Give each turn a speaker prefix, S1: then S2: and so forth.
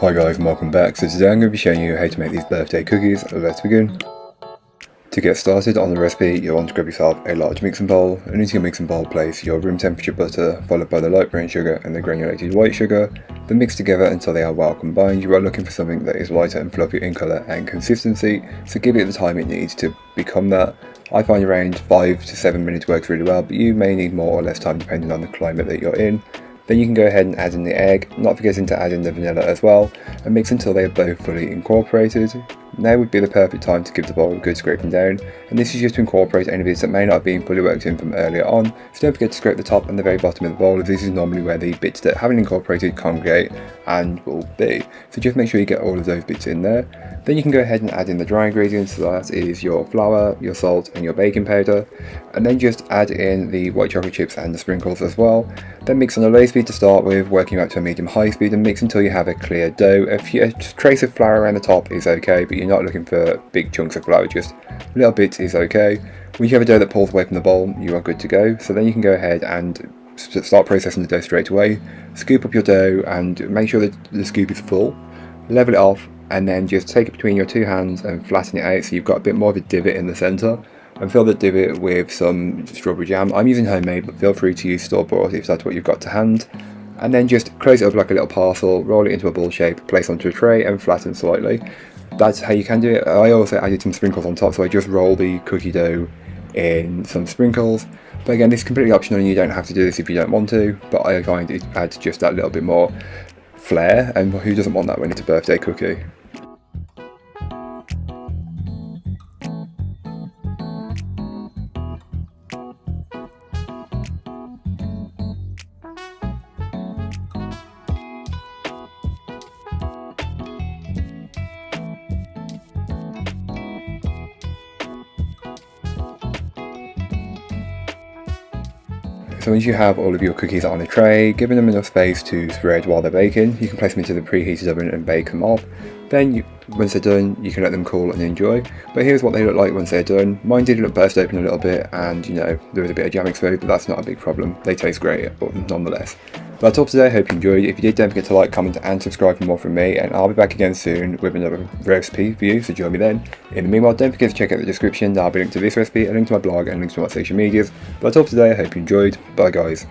S1: Hi guys and welcome back. So today I'm going to be showing you how to make these birthday cookies. Let's begin. To get started on the recipe, you'll want to grab yourself a large mixing bowl, and into your mixing bowl place your room temperature butter followed by the light brown sugar and the granulated white sugar. Then mix together until they are well combined. You are looking for something that is lighter and fluffier in colour and consistency, so give it the time it needs to become that. I find around 5 to 7 minutes works really well, but you may need more or less time depending on the climate that you're in. Then you can go ahead and add in the egg, not forgetting to add in the vanilla as well, and mix until they are both fully incorporated. Now would be the perfect time to give the bowl a good scraping down, and this is just to incorporate any bits that may not have been fully worked in from earlier on, so don't forget to scrape the top and the very bottom of the bowl, as this is normally where the bits that haven't incorporated congregate and will be. So just make sure you get all of those bits in there. Then you can go ahead and add in the dry ingredients, so that is your flour, your salt and your baking powder, and then just add in the white chocolate chips and the sprinkles as well. Then mix on a low speed to start with, working up to a medium high speed, and mix until you have a clear dough. A trace of flour around the top is okay, but you're not looking for big chunks of flour, just little bits is okay. When you have a dough that pulls away from the bowl, you are good to go. So then you can go ahead and start processing the dough straight away. Scoop up your dough and make sure that the scoop is full, level it off, and then just take it between your two hands and flatten it out so you've got a bit more of a divot in the centre, and fill the divot with some strawberry jam. I'm using homemade, but feel free to use store-bought if that's what you've got to hand. And then just close it up like a little parcel, roll it into a ball shape, place onto a tray and flatten slightly. That's how you can do it. I also added some sprinkles on top, so I just roll the cookie dough in some sprinkles. But again, this is completely optional and you don't have to do this if you don't want to, but I find it adds just that little bit more flair, and who doesn't want that when it's a birthday cookie? So once you have all of your cookies on a tray, giving them enough space to spread while they're baking, you can place them into the preheated oven and bake them off. Then once they're done, you can let them cool and enjoy. But here's what they look like once they're done. Mine did look burst open a little bit, and there was a bit of jam exposed, but that's not a big problem. They taste great, but nonetheless. But that's all for today. I hope you enjoyed. If you did, don't forget to like, comment and subscribe for more from me, and I'll be back again soon with another recipe for you, so join me then. In the meanwhile, don't forget to check out the description. There'll be a link to this recipe, a link to my blog, and links to my social medias. But that's all for today. I hope you enjoyed. Bye guys.